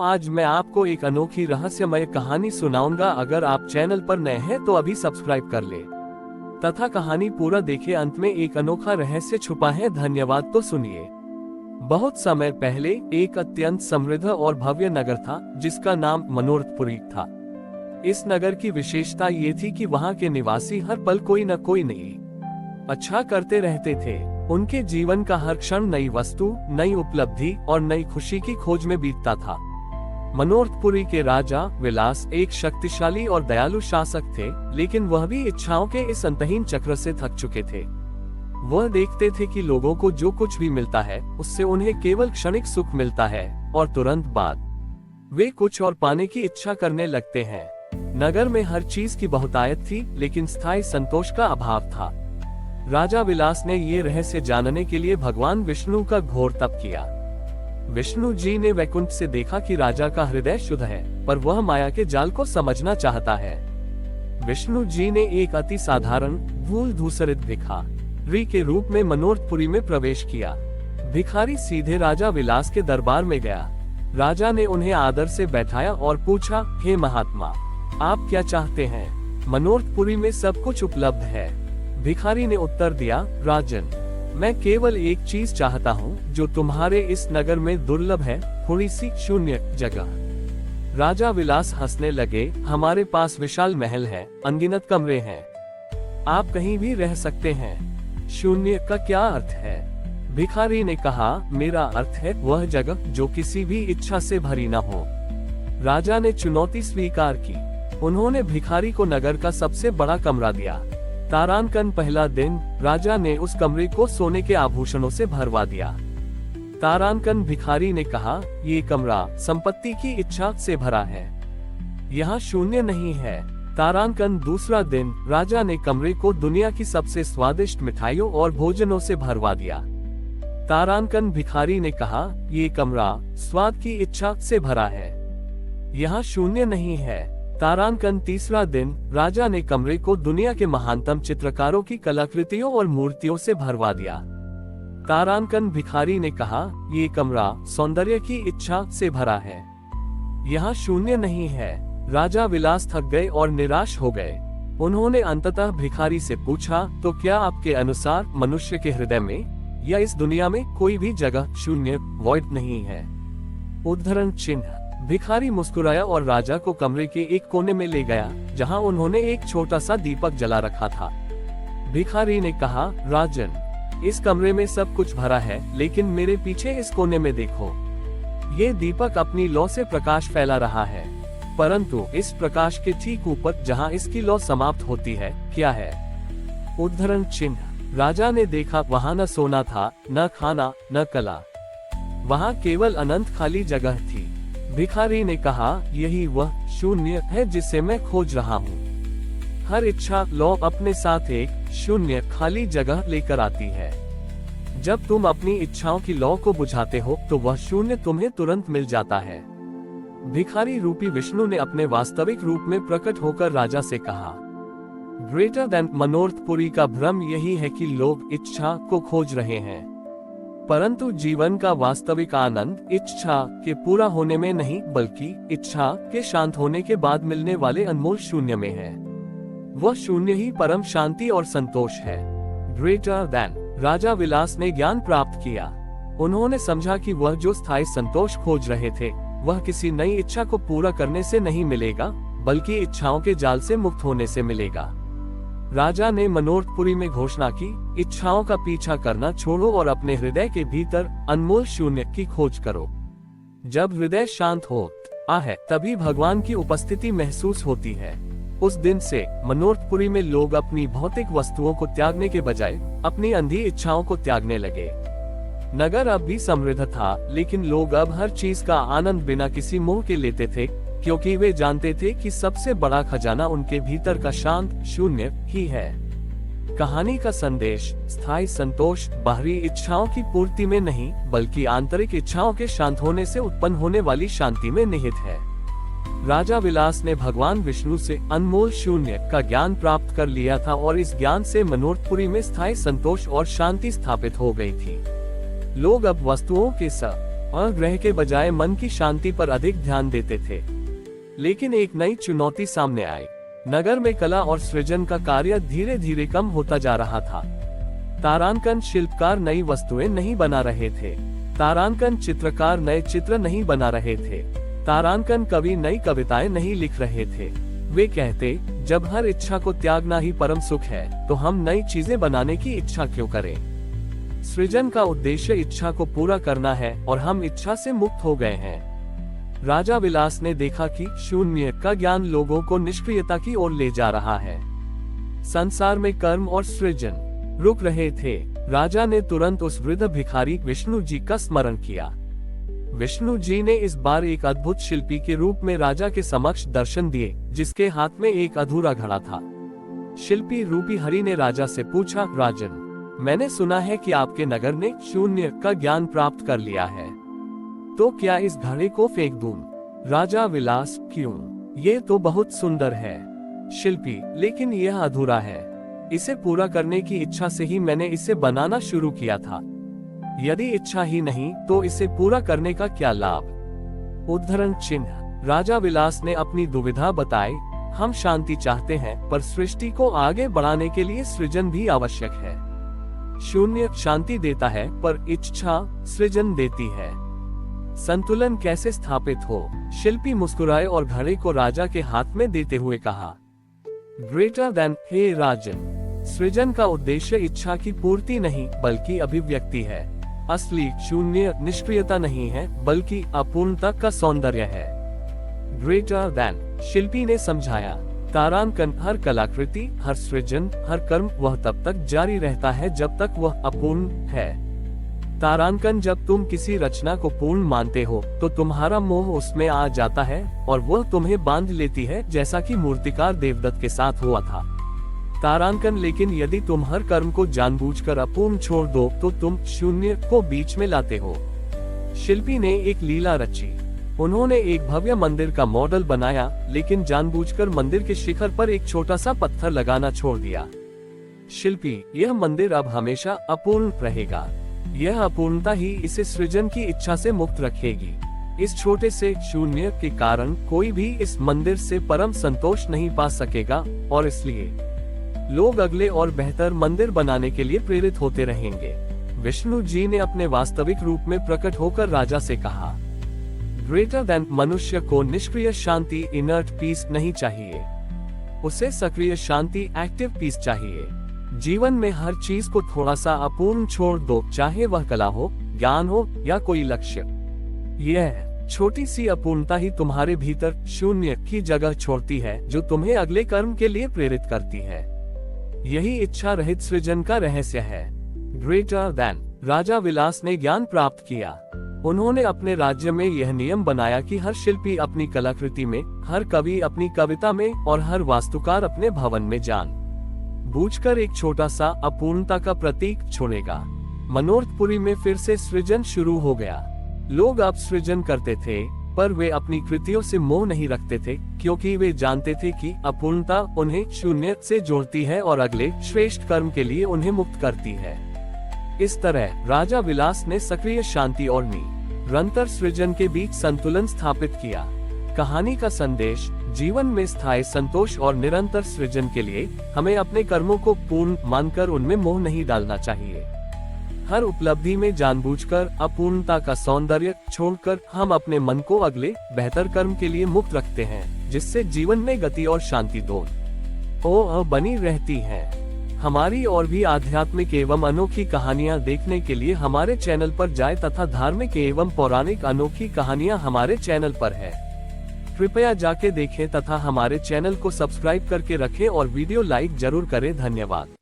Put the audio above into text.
आज मैं आपको एक अनोखी रहस्यमय कहानी सुनाऊंगा। अगर आप चैनल पर नए हैं तो अभी सब्सक्राइब कर ले तथा कहानी पूरा देखें। अंत में एक अनोखा रहस्य छुपा है। धन्यवाद। तो सुनिए। बहुत समय पहले एक अत्यंत समृद्ध और भव्य नगर था जिसका नाम मनोरथपुरी था। इस नगर की विशेषता ये थी कि वहाँ के निवासी हर पल कोई न कोई नई अच्छा करते रहते थे। उनके जीवन का हर क्षण नई वस्तु, नई उपलब्धि और नई खुशी की खोज में बीतता था। मनोरथपुरी के राजा विलास एक शक्तिशाली और दयालु शासक थे, लेकिन वह भी इच्छाओं के इस अंतहीन चक्र से थक चुके थे। वह देखते थे कि लोगों को जो कुछ भी मिलता है उससे उन्हें केवल क्षणिक सुख मिलता है और तुरंत बाद वे कुछ और पाने की इच्छा करने लगते हैं। नगर में हर चीज की बहुतायत थी, लेकिन स्थायी संतोष का अभाव था। राजा विलास ने ये रहस्य जानने के लिए भगवान विष्णु का घोर तप किया। विष्णु जी ने वैकुंठ से देखा कि राजा का हृदय शुद्ध है, पर वह माया के जाल को समझना चाहता है। विष्णु जी ने एक अति साधारण धूल धूसरित भिखारी के रूप में मनोरथपुरी में प्रवेश किया। भिखारी सीधे राजा विलास के दरबार में गया। राजा ने उन्हें आदर से बैठाया और पूछा, हे महात्मा, आप क्या चाहते हैं? मनोरथपुरी में सब कुछ उपलब्ध है। भिखारी ने उत्तर दिया, राजन, मैं केवल एक चीज चाहता हूँ जो तुम्हारे इस नगर में दुर्लभ है, थोड़ी सी शून्य जगह। राजा विलास हंसने लगे, हमारे पास विशाल महल है, अनगिनत कमरे हैं, आप कहीं भी रह सकते हैं। शून्य का क्या अर्थ है? भिखारी ने कहा, मेरा अर्थ है वह जगह जो किसी भी इच्छा से भरी न हो। राजा ने चुनौती स्वीकार की। उन्होंने भिखारी को नगर का सबसे बड़ा कमरा दिया। तारांकन पहला दिन राजा ने उस कमरे को सोने के आभूषणों से भरवा दिया। तारांकन भिखारी ने कहा, ये कमरा संपत्ति की इच्छा से भरा है, यहाँ शून्य नहीं है। तारांकन दूसरा दिन राजा ने कमरे को दुनिया की सबसे स्वादिष्ट मिठाइयों और भोजनों से भरवा दिया। तारांकन भिखारी ने कहा, ये कमरा स्वाद की इच्छा से भरा है, यहाँ शून्य नहीं है। तारांकन तीसरा दिन राजा ने कमरे को दुनिया के महानतम चित्रकारों की कलाकृतियों और मूर्तियों से भरवा दिया। तारांकन भिखारी ने कहा, ये कमरा सौंदर्य की इच्छा से भरा है, यहाँ शून्य नहीं है। राजा विलास थक गए और निराश हो गए। उन्होंने अंततः भिखारी से पूछा, तो क्या आपके अनुसार मनुष्य के हृदय में या इस दुनिया में कोई भी जगह शून्य वॉइड नहीं है? उद्धरण चिन्ह। भिखारी मुस्कुराया और राजा को कमरे के एक कोने में ले गया, जहां उन्होंने एक छोटा सा दीपक जला रखा था। भिखारी ने कहा, राजन, इस कमरे में सब कुछ भरा है, लेकिन मेरे पीछे इस कोने में देखो। ये दीपक अपनी लौ से प्रकाश फैला रहा है, परंतु इस प्रकाश के ठीक ऊपर जहां इसकी लौ समाप्त होती है, क्या है? उद्धरण चिन्ह। राजा ने देखा, वहां न सोना था, न खाना, न कला, वहां केवल अनंत खाली जगह थी। भिखारी ने कहा, यही वह शून्य है जिसे मैं खोज रहा हूँ। हर इच्छा लौ अपने साथ एक शून्य खाली जगह लेकर आती है। जब तुम अपनी इच्छाओं की लौ को बुझाते हो तो वह शून्य तुम्हें तुरंत मिल जाता है। भिखारी रूपी विष्णु ने अपने वास्तविक रूप में प्रकट होकर राजा से कहा, ग्रेटर देन मनोरथपुरी का भ्रम यही है कि लोग इच्छा को खोज रहे हैं, परंतु जीवन का वास्तविक आनंद इच्छा के पूरा होने में नहीं, बल्कि इच्छा के शांत होने के बाद मिलने वाले अनमोल शून्य में है। वह शून्य ही परम शांति और संतोष है। Greater than. राजा विलास ने ज्ञान प्राप्त किया। उन्होंने समझा कि वह जो स्थायी संतोष खोज रहे थे, वह किसी नई इच्छा को पूरा करने से नहीं मिलेगा, बल्कि इच्छाओं के जाल से मुक्त होने से मिलेगा। राजा ने मनोरथपुरी में घोषणा की, इच्छाओं का पीछा करना छोड़ो और अपने हृदय के भीतर अनमोल शून्य की खोज करो। जब हृदय शांत होता है, तभी भगवान की उपस्थिति महसूस होती है। उस दिन से मनोरथपुरी में लोग अपनी भौतिक वस्तुओं को त्यागने के बजाय अपनी अंधी इच्छाओं को त्यागने लगे। नगर अब भी समृद्ध था, लेकिन लोग अब हर चीज का आनंद बिना किसी मोह के लेते थे, क्योंकि वे जानते थे कि सबसे बड़ा खजाना उनके भीतर का शांत शून्य ही है। कहानी का संदेश, स्थायी संतोष बाहरी इच्छाओं की पूर्ति में नहीं, बल्कि आंतरिक इच्छाओं के शांत होने से उत्पन्न होने वाली शांति में निहित है। राजा विलास ने भगवान विष्णु से अनमोल शून्य का ज्ञान प्राप्त कर लिया था और इस ज्ञान से मनोरथपुरी में स्थायी संतोष और शांति स्थापित हो गई थी। लोग अब वस्तुओं के और ग्रह के बजाय मन की शांति पर अधिक ध्यान देते थे। लेकिन एक नई चुनौती सामने आई। नगर में कला और सृजन का कार्य धीरे धीरे कम होता जा रहा था। तारांकन शिल्पकार नई वस्तुएं नहीं बना रहे थे। तारांकन चित्रकार नए चित्र नहीं बना रहे थे। तारांकन कवि नई कविताएं नहीं लिख रहे थे। वे कहते, जब हर इच्छा को त्यागना ही परम सुख है, तो हम नई चीजें बनाने की इच्छा क्यों करें? सृजन का उद्देश्य इच्छा को पूरा करना है और हम इच्छा से मुक्त हो गए हैं। राजा विलास ने देखा कि शून्य का ज्ञान लोगों को निष्क्रियता की ओर ले जा रहा है। संसार में कर्म और सृजन रुक रहे थे। राजा ने तुरंत उस वृद्ध भिखारी विष्णु जी का स्मरण किया। विष्णु जी ने इस बार एक अद्भुत शिल्पी के रूप में राजा के समक्ष दर्शन दिए, जिसके हाथ में एक अधूरा घड़ा था। शिल्पी रूपी हरि ने राजा से पूछा, राजन, मैंने सुना है कि आपके नगर ने शून्य का ज्ञान प्राप्त कर लिया है, तो क्या इस घड़े को फेंक दूं? राजा विलास, क्यों? ये तो बहुत सुंदर है। शिल्पी, लेकिन यह अधूरा है। इसे पूरा करने की इच्छा से ही मैंने इसे बनाना शुरू किया था। यदि इच्छा ही नहीं तो इसे पूरा करने का क्या लाभ? उद्धरण चिन्ह। राजा विलास ने अपनी दुविधा बताई। हम शांति चाहते हैं, पर सृष्टि को आगे बढ़ाने के लिए सृजन भी आवश्यक है। शून्य शांति देता है, पर इच्छा सृजन देती है। संतुलन कैसे स्थापित हो? शिल्पी मुस्कुराए और घड़े को राजा के हाथ में देते हुए कहा, ग्रेटर देन, हे राजन, सृजन का उद्देश्य इच्छा की पूर्ति नहीं बल्कि अभिव्यक्ति है। असली शून्य निष्क्रियता नहीं है बल्कि अपूर्णता का सौंदर्य है। ग्रेटर देन, शिल्पी ने समझाया। तारांकन हर कलाकृति, हर सृजन, हर कर्म वह तब तक जारी रहता है जब तक वह अपूर्ण है। तारांकन जब तुम किसी रचना को पूर्ण मानते हो तो तुम्हारा मोह उसमें आ जाता है और वह तुम्हें बांध लेती है, जैसा कि मूर्तिकार देवदत्त के साथ हुआ था। तारांकन, लेकिन यदि तुम हर कर्म को जानबूझकर अपूर्ण छोड़ दो तो तुम शून्य को बीच में लाते हो। शिल्पी ने एक लीला रची। उन्होंने एक भव्य मंदिर का मॉडल बनाया, लेकिन जानबूझकर मंदिर के शिखर पर एक छोटा सा पत्थर लगाना छोड़ दिया। शिल्पी, यह मंदिर अब हमेशा अपूर्ण रहेगा। यह अपूर्णता ही इसे सृजन की इच्छा से मुक्त रखेगी। इस छोटे से शून्य के कारण कोई भी इस मंदिर से परम संतोष नहीं पा सकेगा और इसलिए लोग अगले और बेहतर मंदिर बनाने के लिए प्रेरित होते रहेंगे। विष्णु जी ने अपने वास्तविक रूप में प्रकट होकर राजा से कहा, ग्रेटर देन, मनुष्य को निष्क्रिय शांति इनर्ट पीस नहीं चाहिए, उसे सक्रिय शांति एक्टिव पीस चाहिए। जीवन में हर चीज को थोड़ा सा अपूर्ण छोड़ दो, चाहे वह कला हो, ज्ञान हो या कोई लक्ष्य। यह छोटी सी अपूर्णता ही तुम्हारे भीतर शून्य की जगह छोड़ती है, जो तुम्हें अगले कर्म के लिए प्रेरित करती है। यही इच्छा रहित सृजन का रहस्य है। ग्रेटर देन, राजा विलास ने ज्ञान प्राप्त किया। उन्होंने अपने राज्य में यह नियम बनाया कि हर शिल्पी अपनी कलाकृति में, हर कवि अपनी कविता में और हर वास्तुकार अपने भवन में जान बूझकर एक छोटा सा अपूर्णता का प्रतीक छोड़ेगा। मनोरथपुरी में फिर से सृजन शुरू हो गया। लोग अब सृजन करते थे, पर वे अपनी कृतियों से मोह नहीं रखते थे, क्योंकि वे जानते थे कि अपूर्णता उन्हें शून्य से जोड़ती है और अगले श्रेष्ठ कर्म के लिए उन्हें मुक्त करती है। इस तरह राजा विलास ने सक्रिय शांति और निरंतर सृजन के बीच संतुलन स्थापित किया। कहानी का संदेश: जीवन में स्थायी संतोष और निरंतर सृजन के लिए हमें अपने कर्मों को पूर्ण मानकर उनमें मोह नहीं डालना चाहिए। हर उपलब्धि में जानबूझकर अपूर्णता का सौंदर्य छोड़कर हम अपने मन को अगले बेहतर कर्म के लिए मुक्त रखते हैं, जिससे जीवन में गति और शांति दोनों बनी रहती है। हमारी और भी आध्यात्मिक एवं अनोखी कहानियाँ देखने के लिए हमारे चैनल पर जाएं तथा धार्मिक एवं पौराणिक अनोखी कहानियाँ हमारे चैनल पर है। कृपया जाके देखें तथा हमारे चैनल को सब्सक्राइब करके रखें और वीडियो लाइक जरूर करें। धन्यवाद।